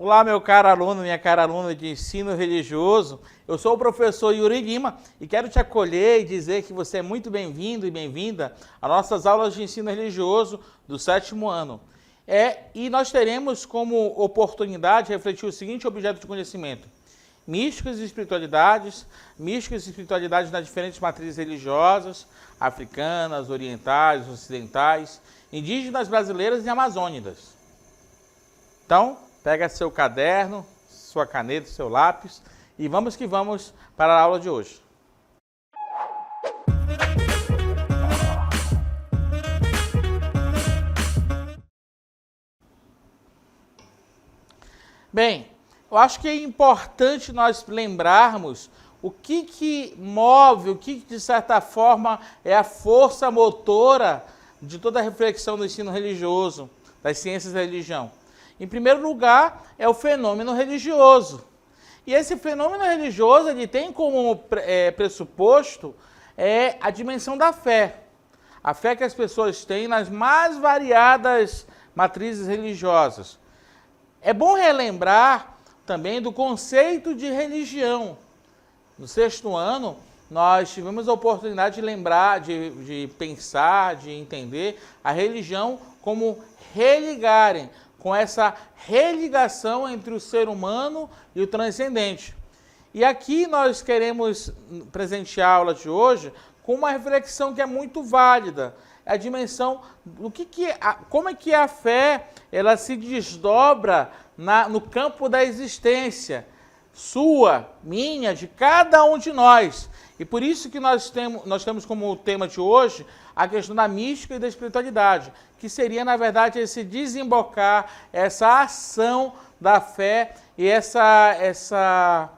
Olá, meu caro aluno, minha cara aluna de ensino religioso. Eu sou o professor Yuri Lima e quero te acolher e dizer que você é muito bem-vindo e bem-vinda às nossas aulas de ensino religioso do 7º ano. E nós teremos como oportunidade refletir o seguinte objeto de conhecimento: místicas e espiritualidades nas diferentes matrizes religiosas, africanas, orientais, ocidentais, indígenas, brasileiras e amazônicas. Então, pega seu caderno, sua caneta, seu lápis e vamos que vamos para a aula de hoje. Bem, eu acho que é importante nós lembrarmos o que move, o que de certa forma é a força motora de toda a reflexão do ensino religioso, das ciências da religião. Em primeiro lugar, é o fenômeno religioso. E esse fenômeno religioso ele tem como pressuposto a dimensão da fé. A fé que as pessoas têm nas mais variadas matrizes religiosas. É bom relembrar também do conceito de religião. No 6º ano, nós tivemos a oportunidade de lembrar, de pensar, de entender a religião como religarem, com essa religação entre o ser humano e o transcendente. E aqui nós queremos presentear a aula de hoje com uma reflexão que é muito válida, a dimensão do como é que a fé ela se desdobra no campo da existência, sua, minha, de cada um de nós. E por isso que nós temos como tema de hoje a questão da mística e da espiritualidade, que seria, na verdade, esse desembocar, essa ação da fé e essa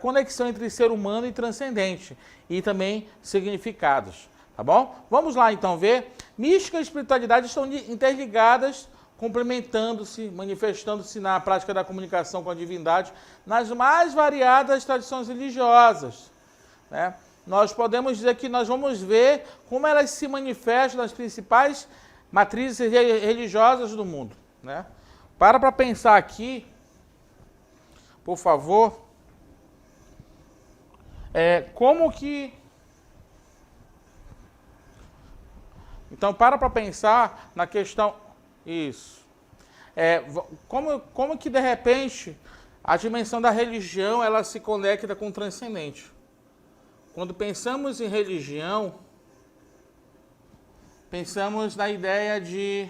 conexão entre ser humano e transcendente, e também significados, tá bom? Vamos lá, então, ver. Mística e espiritualidade estão interligadas, complementando-se, manifestando-se na prática da comunicação com a divindade, nas mais variadas tradições religiosas, né? Nós podemos dizer que nós vamos ver como elas se manifestam nas principais matrizes religiosas do mundo, né? Para pensar aqui, por favor, como que... Então, para pensar na questão... Isso. Como que, de repente, a dimensão da religião ela se conecta com o transcendente? Quando pensamos em religião, pensamos na ideia de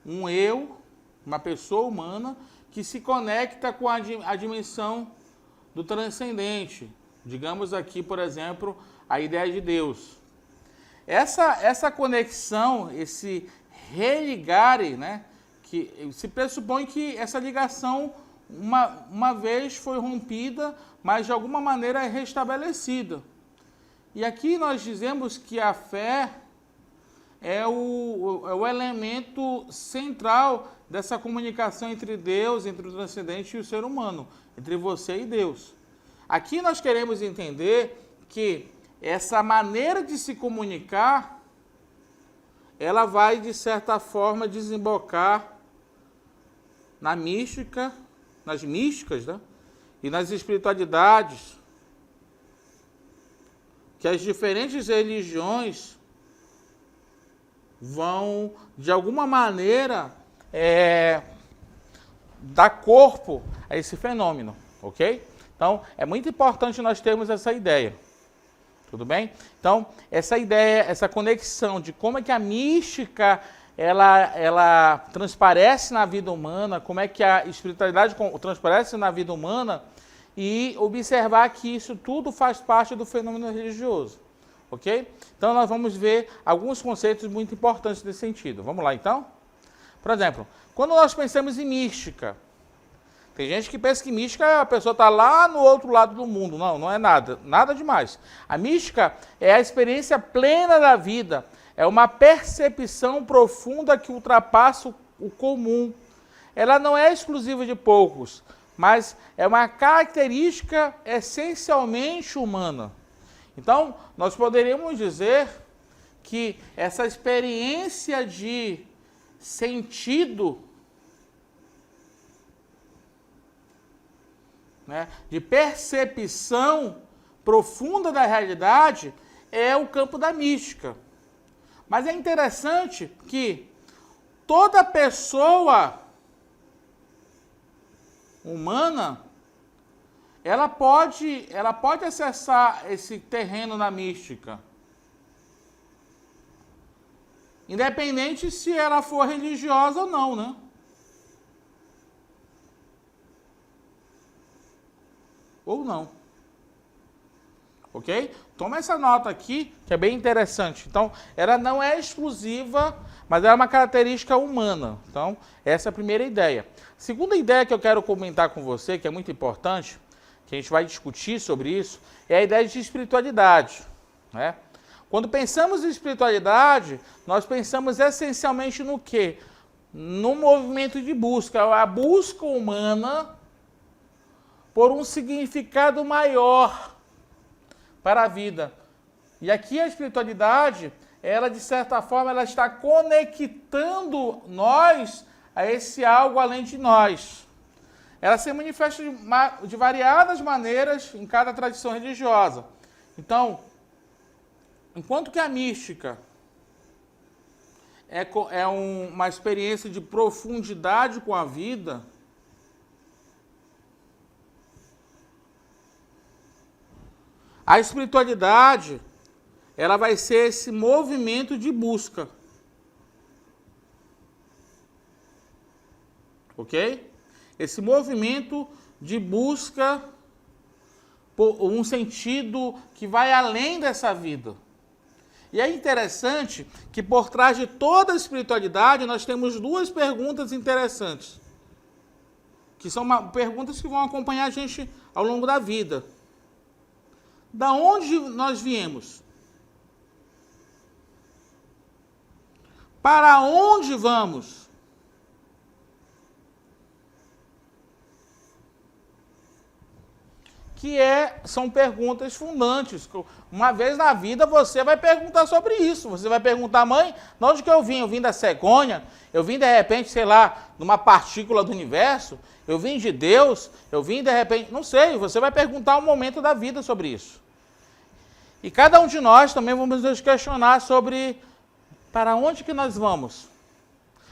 um eu, uma pessoa humana, que se conecta com a dimensão do transcendente. Digamos aqui, por exemplo, a ideia de Deus. Essa conexão, esse religarem, né, que se pressupõe que essa ligação uma vez foi rompida, mas de alguma maneira é restabelecida. E aqui nós dizemos que a fé é o elemento central dessa comunicação entre Deus, entre o transcendente e o ser humano, entre você e Deus. Aqui nós queremos entender que essa maneira de se comunicar, ela vai, de certa forma, desembocar na mística, nas místicas, né? E nas espiritualidades, que as diferentes religiões vão, de alguma maneira, dar corpo a esse fenômeno, ok? Então, é muito importante nós termos essa ideia. Tudo bem? Então, essa ideia, essa conexão de como é que a mística ela transparece na vida humana, como é que a espiritualidade transparece na vida humana, e observar que isso tudo faz parte do fenômeno religioso. Ok? Então, nós vamos ver alguns conceitos muito importantes nesse sentido. Vamos lá, então? Por exemplo, quando nós pensamos em mística, tem gente que pensa que mística a pessoa está lá no outro lado do mundo. Não, não é nada, nada demais. A mística é a experiência plena da vida, é uma percepção profunda que ultrapassa o comum. Ela não é exclusiva de poucos, mas é uma característica essencialmente humana. Então, nós poderíamos dizer que essa experiência de sentido né, de percepção profunda da realidade, é o campo da mística. Mas é interessante que toda pessoa humana, ela pode acessar esse terreno na mística. Independente se ela for religiosa ou não, né? Ou não. Ok? Toma essa nota aqui, que é bem interessante. Então, ela não é exclusiva, mas é uma característica humana. Então, essa é a primeira ideia. Segunda ideia que eu quero comentar com você, que é muito importante, que a gente vai discutir sobre isso, é a ideia de espiritualidade, né? Quando pensamos em espiritualidade, nós pensamos essencialmente no quê? No movimento de busca, a busca humana por um significado maior para a vida. E aqui a espiritualidade, ela de certa forma, ela está conectando nós a esse algo além de nós. Ela se manifesta de variadas maneiras em cada tradição religiosa. Então, enquanto que a mística é uma experiência de profundidade com a vida, a espiritualidade, ela vai ser esse movimento de busca. Ok? Esse movimento de busca por um sentido que vai além dessa vida. E é interessante que por trás de toda a espiritualidade nós temos duas perguntas interessantes, que são perguntas que vão acompanhar a gente ao longo da vida. Da onde nós viemos? Para onde vamos? São perguntas fundantes. Uma vez na vida você vai perguntar sobre isso. Você vai perguntar, mãe, de onde que eu vim? Eu vim da cegonha? Eu vim de repente, sei lá, de uma partícula do universo? Eu vim de Deus? Eu vim de repente... Não sei, você vai perguntar um momento da vida sobre isso. E cada um de nós também vamos nos questionar sobre para onde que nós vamos.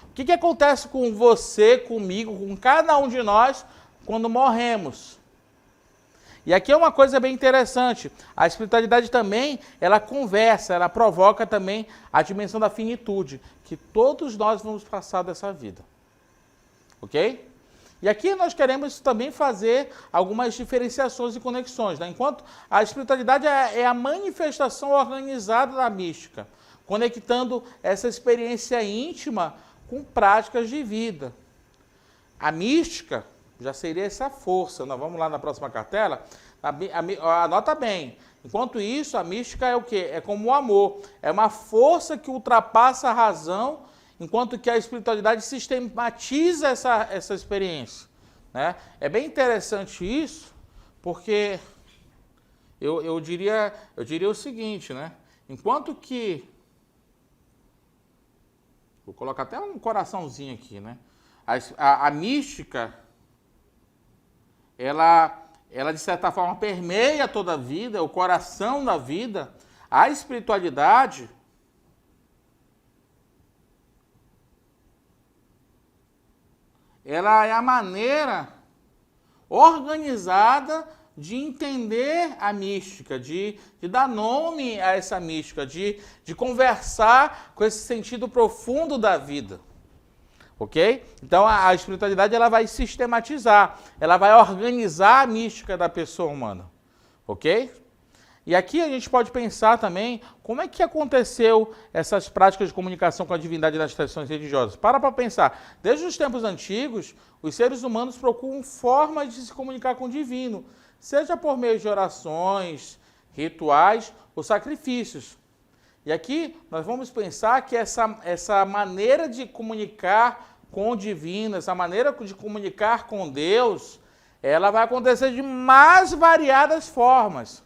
O que acontece com você, comigo, com cada um de nós quando morremos? E aqui é uma coisa bem interessante. A espiritualidade também, ela conversa, ela provoca também a dimensão da finitude, que todos nós vamos passar dessa vida. Ok? E aqui nós queremos também fazer algumas diferenciações e conexões, né? Enquanto a espiritualidade é a manifestação organizada da mística, conectando essa experiência íntima com práticas de vida. A mística já seria essa força. Nós vamos lá na próxima cartela. Anota bem. Enquanto isso, a mística é o quê? É como o amor. É uma força que ultrapassa a razão, enquanto que a espiritualidade sistematiza essa experiência, né? É bem interessante isso, porque eu diria o seguinte, né? Enquanto que... Vou colocar até um coraçãozinho aqui, né? A mística, ela de certa forma permeia toda a vida, é o coração da vida. A espiritualidade, ela é a maneira organizada de entender a mística, de dar nome a essa mística, de conversar com esse sentido profundo da vida. Ok? Então a espiritualidade ela vai sistematizar, ela vai organizar a mística da pessoa humana. Ok? E aqui a gente pode pensar também como é que aconteceu essas práticas de comunicação com a divindade nas tradições religiosas. Para pensar. Desde os tempos antigos, os seres humanos procuram formas de se comunicar com o divino, seja por meio de orações, rituais ou sacrifícios. E aqui nós vamos pensar que essa maneira de comunicar com o divino, essa maneira de comunicar com Deus, ela vai acontecer de mais variadas formas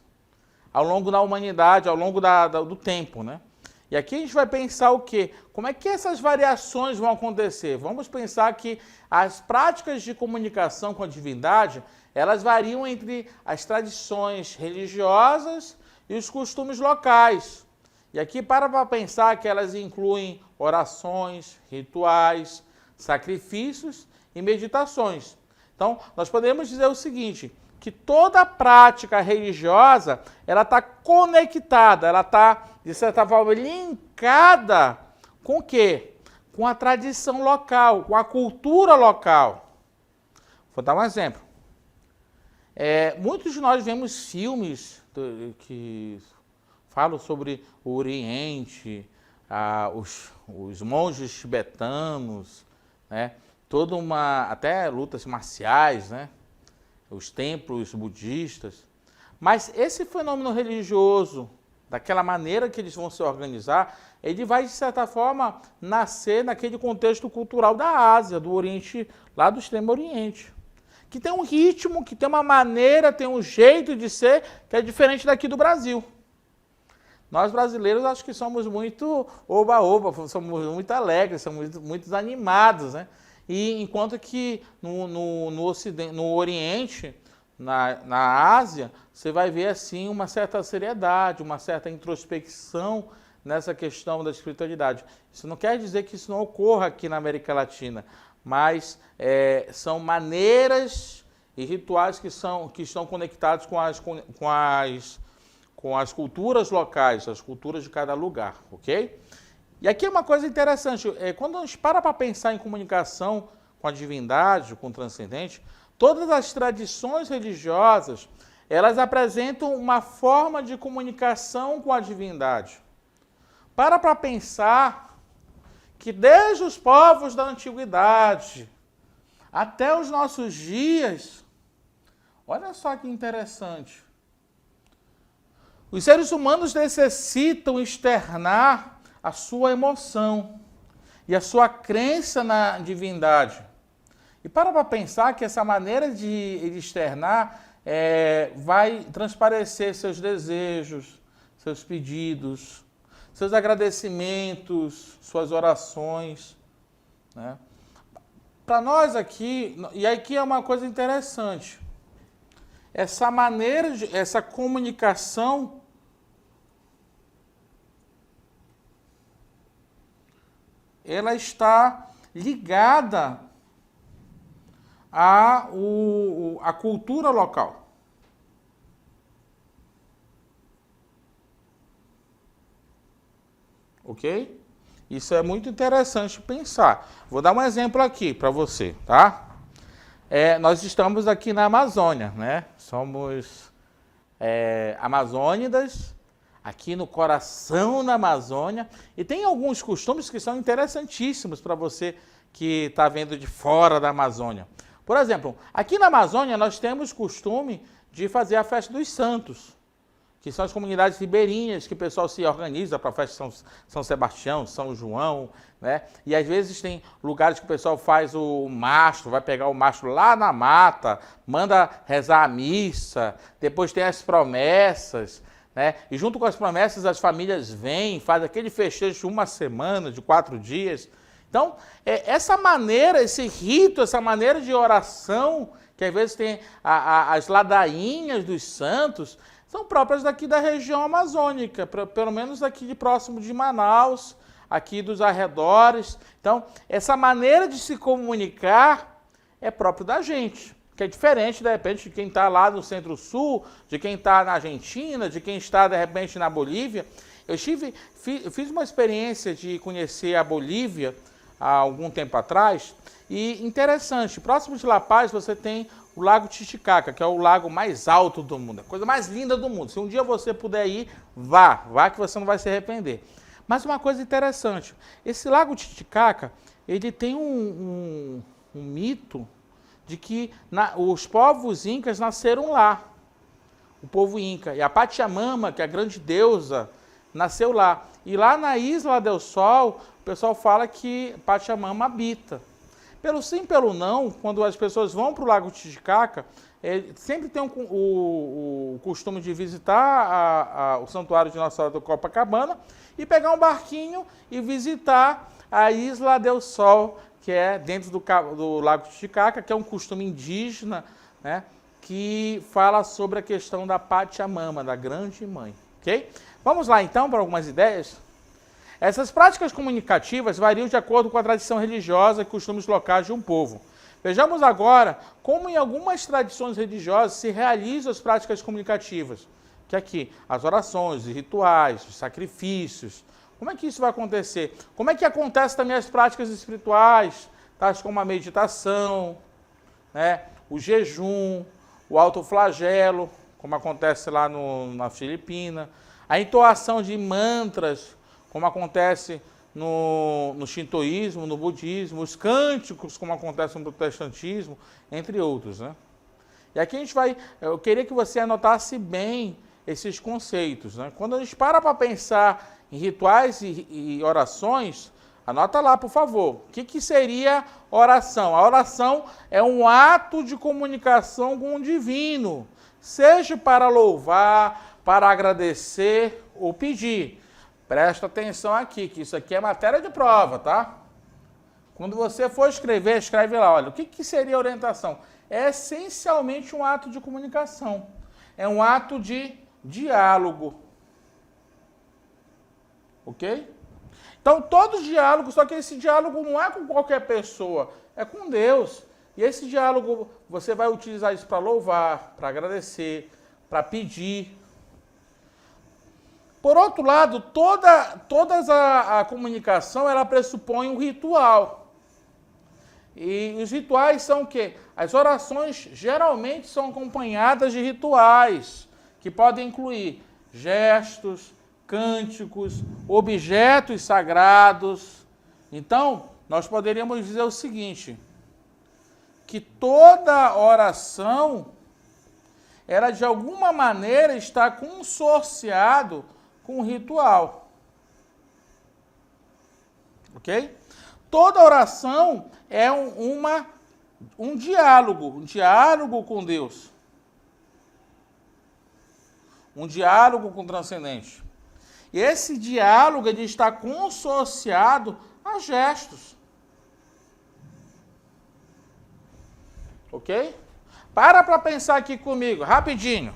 ao longo da humanidade, ao longo do tempo, né? E aqui a gente vai pensar o quê? Como é que essas variações vão acontecer? Vamos pensar que as práticas de comunicação com a divindade, elas variam entre as tradições religiosas e os costumes locais. E aqui para pensar que elas incluem orações, rituais, sacrifícios e meditações. Então, nós podemos dizer o seguinte, que toda prática religiosa, ela está conectada, ela está, de certa forma, linkada com o quê? Com a tradição local, com a cultura local. Vou dar um exemplo. Muitos de nós vemos filmes que falam sobre o Oriente, os monges tibetanos, né? Até lutas marciais, né? Os templos budistas. Mas esse fenômeno religioso, daquela maneira que eles vão se organizar, ele vai, de certa forma, nascer naquele contexto cultural da Ásia, do Oriente, lá do Extremo Oriente. Que tem um ritmo, que tem uma maneira, tem um jeito de ser que é diferente daqui do Brasil. Nós brasileiros acho que somos muito oba-oba, somos muito alegres, somos muito animados, né? E enquanto que no Oriente, na Ásia, você vai ver assim uma certa seriedade, uma certa introspecção nessa questão da espiritualidade. Isso não quer dizer que isso não ocorra aqui na América Latina, mas são maneiras e rituais que estão conectados com as culturas locais, as culturas de cada lugar, ok? E aqui é uma coisa interessante, quando a gente para pensar em comunicação com a divindade, com o transcendente, todas as tradições religiosas, elas apresentam uma forma de comunicação com a divindade. Para pensar que desde os povos da antiguidade até os nossos dias, olha só que interessante, os seres humanos necessitam externar a sua emoção e a sua crença na divindade. E para pensar que essa maneira de externar vai transparecer seus desejos, seus pedidos, seus agradecimentos, suas orações, né? Para nós aqui, e aqui é uma coisa interessante, essa maneira, essa comunicação ela está ligada à cultura local. Ok? Isso é muito interessante pensar. Vou dar um exemplo aqui para você, tá? Nós estamos aqui na Amazônia, né? Somos amazônidas, aqui no coração da Amazônia, e tem alguns costumes que são interessantíssimos para você que está vendo de fora da Amazônia. Por exemplo, aqui na Amazônia nós temos costume de fazer a festa dos santos, que são as comunidades ribeirinhas, que o pessoal se organiza para a festa de São Sebastião, São João, né? E às vezes tem lugares que o pessoal faz o mastro, vai pegar o mastro lá na mata, manda rezar a missa, depois tem as promessas, né? E junto com as promessas as famílias vêm, fazem aquele festejo de uma semana, de 4 dias. Então, essa maneira, esse rito, essa maneira de oração, que às vezes tem as ladainhas dos santos, são próprias daqui da região amazônica, pelo menos aqui de próximo de Manaus, aqui dos arredores. Então, essa maneira de se comunicar é próprio da gente, que é diferente, de repente, de quem está lá no Centro-Sul, de quem está na Argentina, de quem está, de repente, na Bolívia. Eu fiz uma experiência de conhecer a Bolívia há algum tempo atrás, e interessante, próximo de La Paz você tem o Lago Titicaca, que é o lago mais alto do mundo, a coisa mais linda do mundo. Se um dia você puder ir, vá que você não vai se arrepender. Mas uma coisa interessante, esse Lago Titicaca, ele tem um mito de que os povos incas nasceram lá, o povo inca, e a Pachamama, que é a grande deusa, nasceu lá. E lá na Isla del Sol, o pessoal fala que Pachamama habita. Pelo sim, pelo não, quando as pessoas vão para o Lago Titicaca, sempre tem o costume de visitar o Santuário de Nossa Senhora do Copacabana e pegar um barquinho e visitar a Isla del Sol, que é dentro do Lago Titicaca, que é um costume indígena, né, que fala sobre a questão da Pachamama, da grande mãe, ok? Vamos lá então para algumas ideias? Essas práticas comunicativas variam de acordo com a tradição religiosa e costumes locais de um povo. Vejamos agora como em algumas tradições religiosas se realizam as práticas comunicativas, que aqui, as orações, os rituais, os sacrifícios. Como é que isso vai acontecer? Como é que acontecem também as práticas espirituais, tais como a meditação, né, o jejum, o autoflagelo, como acontece lá na Filipina, a entoação de mantras, como acontece no shintoísmo, no budismo, os cânticos, como acontece no protestantismo, entre outros, né? E aqui eu queria que você anotasse bem esses conceitos, né? Quando a gente para pensar em rituais e orações, anota lá, por favor. O que seria oração? A oração é um ato de comunicação com o divino, seja para louvar, para agradecer ou pedir. Presta atenção aqui, que isso aqui é matéria de prova, tá? Quando você for escrever, escreve lá, olha, o que seria orientação? É essencialmente um ato de comunicação. É um ato de diálogo. Ok? Então, todo diálogo, só que esse diálogo não é com qualquer pessoa, é com Deus. E esse diálogo, você vai utilizar isso para louvar, para agradecer, para pedir. Por outro lado, toda a comunicação, ela pressupõe um ritual. E os rituais são o quê? As orações geralmente são acompanhadas de rituais, que podem incluir gestos, cânticos, objetos sagrados. Então, nós poderíamos dizer o seguinte, que toda oração, ela de alguma maneira está consorciado com o ritual. Ok? Toda oração é um diálogo com Deus. Um diálogo com o transcendente. E esse diálogo ele está consorciado a gestos. Ok? Para pensar aqui comigo, rapidinho.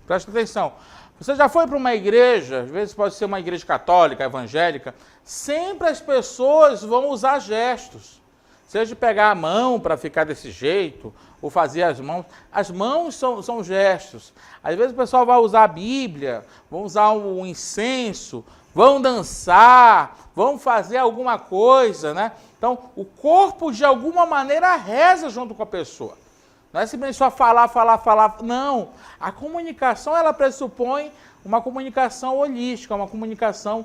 Presta atenção. Você já foi para uma igreja, às vezes pode ser uma igreja católica, evangélica, sempre as pessoas vão usar gestos. Seja pegar a mão para ficar desse jeito, ou fazer as mãos. As mãos são gestos. Às vezes o pessoal vai usar a Bíblia, vão usar um incenso, vão dançar, vão fazer alguma coisa, né? Então, o corpo de alguma maneira reza junto com a pessoa. Não é simplesmente só falar. Não. A comunicação, ela pressupõe uma comunicação holística, uma comunicação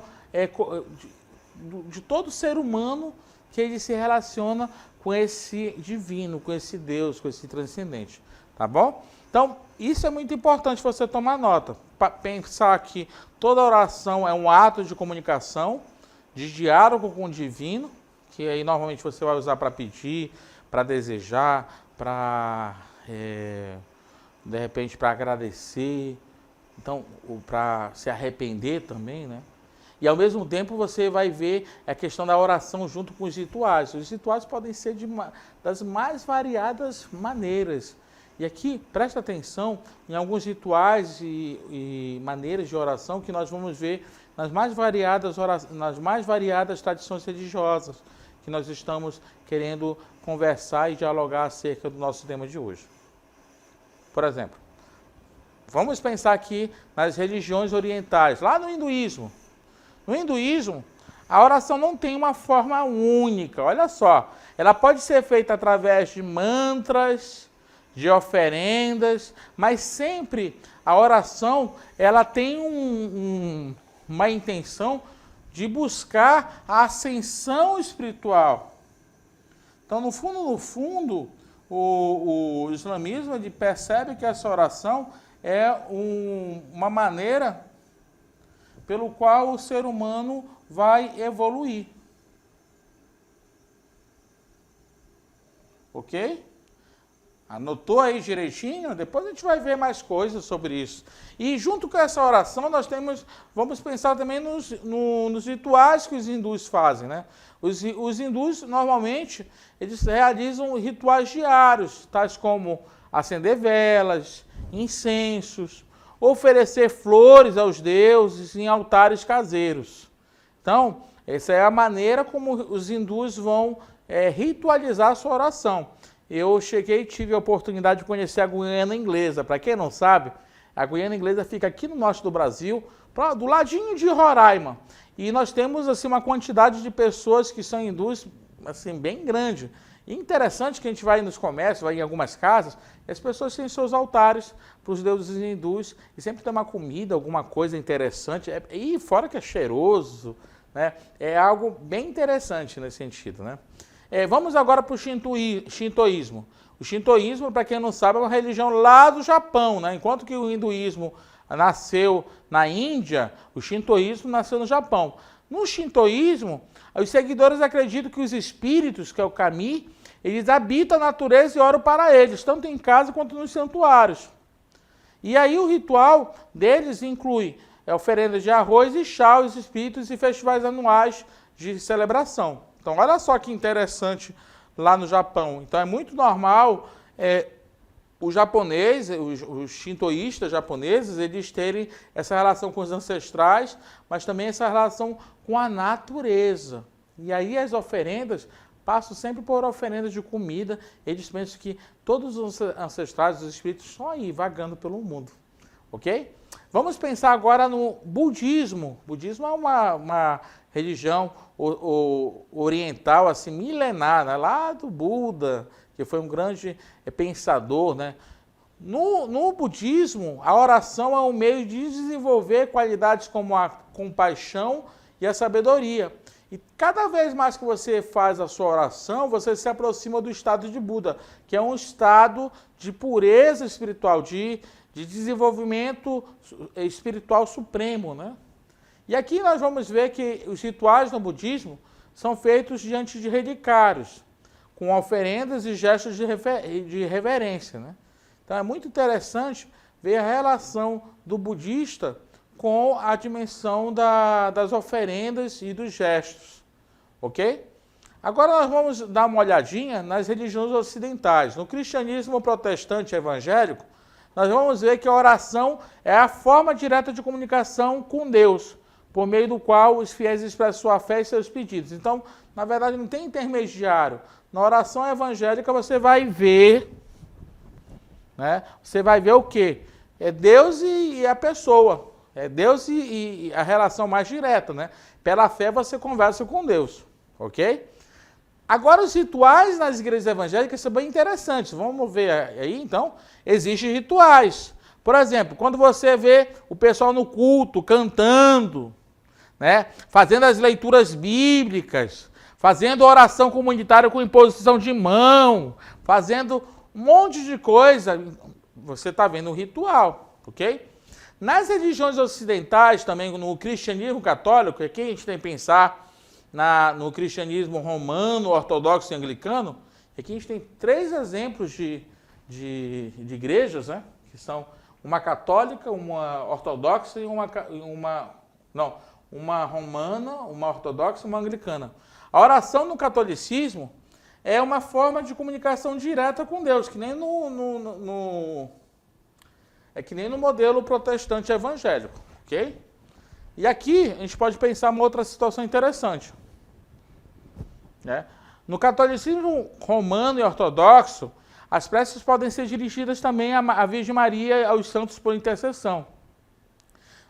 de todo ser humano que ele se relaciona com esse divino, com esse Deus, com esse transcendente. Tá bom? Então, isso é muito importante você tomar nota. Pensar que toda oração é um ato de comunicação, de diálogo com o divino, que aí normalmente você vai usar para pedir, para desejar, para, de repente, para agradecer, então, para se arrepender também, né? E, ao mesmo tempo, você vai ver a questão da oração junto com os rituais. Os rituais podem ser das mais variadas maneiras. E aqui, presta atenção em alguns rituais e maneiras de oração que nós vamos ver nas mais variadas tradições religiosas que nós estamos querendo conversar e dialogar acerca do nosso tema de hoje. Por exemplo, vamos pensar aqui nas religiões orientais, lá no hinduísmo. No hinduísmo, a oração não tem uma forma única, olha só. Ela pode ser feita através de mantras, de oferendas, mas sempre a oração ela tem uma intenção de buscar a ascensão espiritual. Então, no fundo, o islamismo ele percebe que essa oração é uma maneira pelo qual o ser humano vai evoluir. Ok? Anotou aí direitinho? Depois a gente vai ver mais coisas sobre isso. E junto com essa oração, vamos pensar também nos rituais que os hindus fazem, né? Os hindus, normalmente, eles realizam rituais diários, tais como acender velas, incensos, oferecer flores aos deuses em altares caseiros. Então, essa é a maneira como os hindus vão ritualizar a sua oração. Eu cheguei e tive a oportunidade de conhecer a Guiana Inglesa. Para quem não sabe, a Guiana Inglesa fica aqui no norte do Brasil, do ladinho de Roraima. E nós temos assim, uma quantidade de pessoas que são hindus assim, bem grande. E interessante que a gente vai nos comércios, vai em algumas casas, e as pessoas têm seus altares para os deuses hindus, e sempre tem uma comida, alguma coisa interessante, e fora que é cheiroso, né? É algo bem interessante nesse sentido, né? Vamos agora para o shintoísmo. O shintoísmo, para quem não sabe, é uma religião lá do Japão, né? Enquanto que o hinduísmo nasceu na Índia, o shintoísmo nasceu no Japão. No shintoísmo, os seguidores acreditam que os espíritos, que é o kami, eles habitam a natureza e oram para eles, tanto em casa quanto nos santuários. E aí o ritual deles inclui oferendas de arroz e chá aos espíritos e festivais anuais de celebração. Então, olha só que interessante lá no Japão. Então, é muito normal os japoneses, os shintoístas japoneses, eles terem essa relação com os ancestrais, mas também essa relação com a natureza. E aí as oferendas passam sempre por oferendas de comida. Eles pensam que todos os ancestrais, os espíritos, estão aí, vagando pelo mundo. Ok? Vamos pensar agora no budismo. O budismo é uma religião oriental, assim, milenar, né? Lá do Buda, que foi um grande pensador, né? No budismo, a oração é um meio de desenvolver qualidades como a compaixão e a sabedoria. E cada vez mais que você faz a sua oração, você se aproxima do estado de Buda, que é um estado de pureza espiritual, de desenvolvimento espiritual supremo, né? E aqui nós vamos ver que os rituais no budismo são feitos diante de relicários, com oferendas e gestos de reverência, né? Então é muito interessante ver a relação do budista com a dimensão das oferendas e dos gestos, ok? Agora nós vamos dar uma olhadinha nas religiões ocidentais. No cristianismo protestante evangélico, nós vamos ver que a oração é a forma direta de comunicação com Deus, por meio do qual os fiéis expressam sua fé e seus pedidos. Então, na verdade, não tem intermediário. Na oração evangélica você vai ver, né? Você vai ver o quê? É Deus e a pessoa. É Deus e a relação mais direta, né? Pela fé você conversa com Deus, ok? Agora, os rituais nas igrejas evangélicas são bem interessantes. Vamos ver aí, então. Existem rituais. Por exemplo, quando você vê o pessoal no culto cantando, né? Fazendo as leituras bíblicas, fazendo oração comunitária com imposição de mão, fazendo um monte de coisa, você está vendo um ritual, ok? Nas religiões ocidentais, também no cristianismo católico, aqui a gente tem que pensar no cristianismo romano, ortodoxo e anglicano, aqui a gente tem 3 exemplos de igrejas, né? Que são uma católica, uma ortodoxa e uma romana, uma ortodoxa e uma anglicana. A oração no catolicismo é uma forma de comunicação direta com Deus, que nem no modelo protestante evangélico, ok? E aqui a gente pode pensar uma outra situação interessante, né? No catolicismo romano e ortodoxo, as preces podem ser dirigidas também à Virgem Maria e aos santos por intercessão.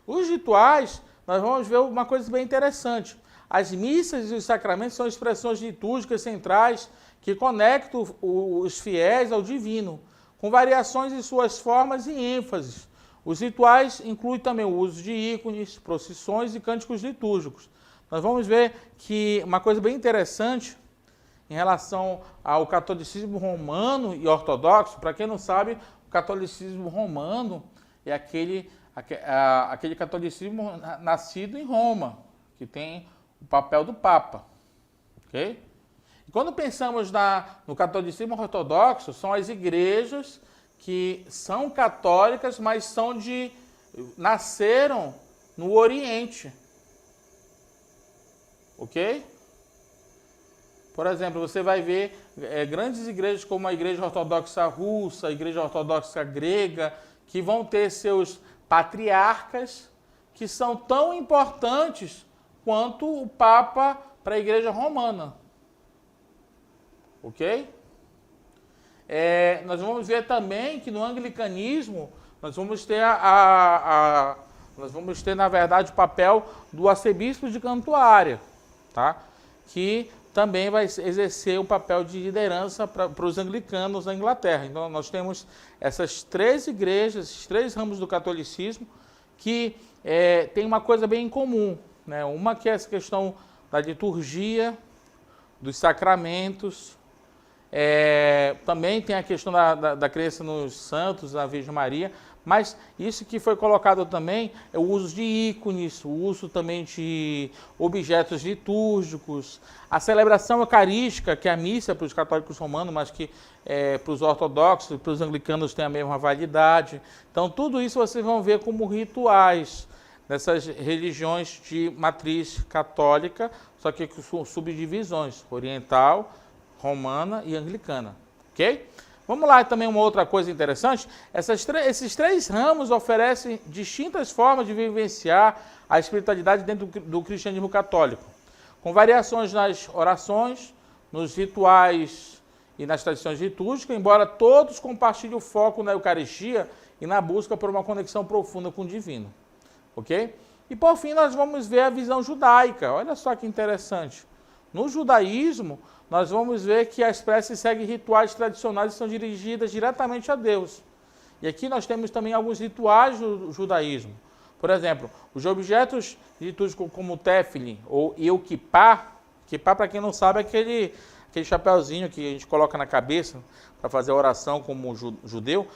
Os rituais, nós vamos ver uma coisa bem interessante. As missas e os sacramentos são expressões litúrgicas centrais que conectam os fiéis ao divino, com variações em suas formas e ênfases. Os rituais incluem também o uso de ícones, procissões e cânticos litúrgicos. Nós vamos ver que uma coisa bem interessante em relação ao catolicismo romano e ortodoxo. Para quem não sabe, o catolicismo romano é aquele catolicismo nascido em Roma, que tem o papel do Papa, ok? E quando pensamos no catolicismo ortodoxo, são as igrejas que são católicas, mas nasceram no Oriente, ok? Por exemplo, você vai ver grandes igrejas como a Igreja Ortodoxa Russa, a Igreja Ortodoxa Grega, que vão ter seus patriarcas, que são tão importantes quanto o Papa para a Igreja Romana. Ok? Nós vamos ver também que no anglicanismo nós vamos ter na verdade, o papel do arcebispo de Cantuária, tá? Que também vai exercer o papel de liderança para os anglicanos na Inglaterra. Então, nós temos essas três igrejas, esses três ramos do catolicismo, que tem uma coisa bem em comum, né? Uma que é essa questão da liturgia, dos sacramentos, também tem a questão da crença nos santos, na Virgem Maria, mas isso que foi colocado também é o uso de ícones, o uso também de objetos litúrgicos, a celebração eucarística, que é a missa para os católicos romanos, mas que para os ortodoxos e para os anglicanos tem a mesma validade. Então, tudo isso vocês vão ver como rituais dessas religiões de matriz católica, só que com subdivisões, oriental, romana e anglicana, ok? Vamos lá, também uma outra coisa interessante, esses três ramos oferecem distintas formas de vivenciar a espiritualidade dentro do cristianismo católico, com variações nas orações, nos rituais e nas tradições litúrgicas, embora todos compartilhem o foco na Eucaristia e na busca por uma conexão profunda com o divino, ok? E por fim nós vamos ver a visão judaica, olha só que interessante. No judaísmo, nós vamos ver que as preces seguem rituais tradicionais e são dirigidas diretamente a Deus. E aqui nós temos também alguns rituais do judaísmo. Por exemplo, os objetos litúrgicos como o tefilin ou o kippá, kippá, para quem não sabe, é aquele chapéuzinho que a gente coloca na cabeça para fazer a oração como judeu,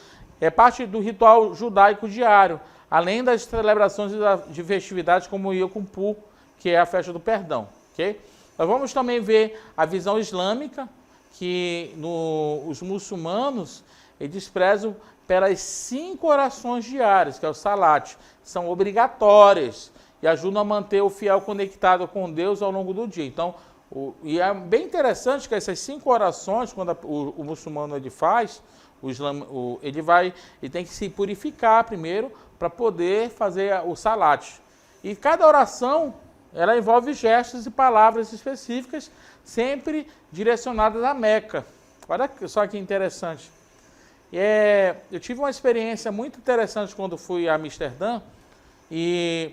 é parte do ritual judaico diário, além das celebrações de festividades como o Yom Kippur, que é a festa do perdão, ok? Nós vamos também ver a visão islâmica, que os muçulmanos eles prezam pelas 5 orações diárias, que é o salat, são obrigatórias e ajudam a manter o fiel conectado com Deus ao longo do dia. Então, e é bem interessante que essas 5 orações, quando o muçulmano ele faz, ele tem que se purificar primeiro para poder fazer o salat. E cada oração ela envolve gestos e palavras específicas, sempre direcionadas a Meca. Olha só que interessante. Eu tive uma experiência muito interessante quando fui a Amsterdã, e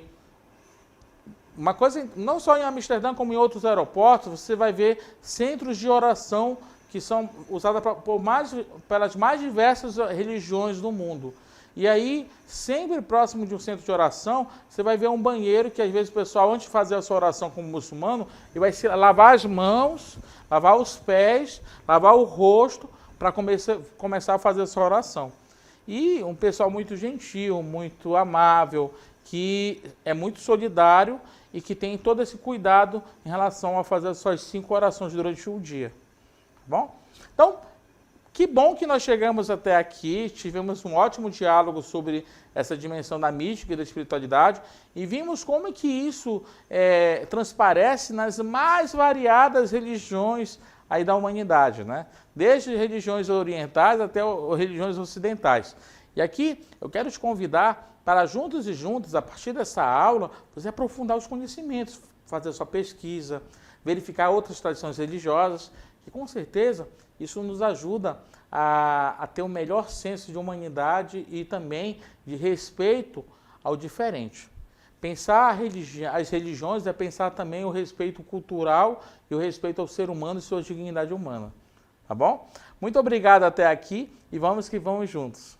uma coisa, não só em Amsterdã, como em outros aeroportos, você vai ver centros de oração que são usados pelas mais diversas religiões do mundo. E aí, sempre próximo de um centro de oração, você vai ver um banheiro que às vezes o pessoal, antes de fazer a sua oração como muçulmano, ele vai lavar as mãos, lavar os pés, lavar o rosto, para começar a fazer a sua oração. E um pessoal muito gentil, muito amável, que é muito solidário e que tem todo esse cuidado em relação a fazer as suas 5 orações durante o dia. Tá bom? Então, que bom que nós chegamos até aqui, tivemos um ótimo diálogo sobre essa dimensão da mística e da espiritualidade e vimos como é que isso transparece nas mais variadas religiões aí da humanidade, né? Desde religiões orientais até religiões ocidentais. E aqui eu quero te convidar para juntos e juntas, a partir dessa aula, você aprofundar os conhecimentos, fazer a sua pesquisa, verificar outras tradições religiosas, que com certeza isso nos ajuda a ter um melhor senso de humanidade e também de respeito ao diferente. Pensar as religiões é pensar também o respeito cultural e o respeito ao ser humano e sua dignidade humana. Tá bom? Muito obrigado até aqui e vamos que vamos juntos.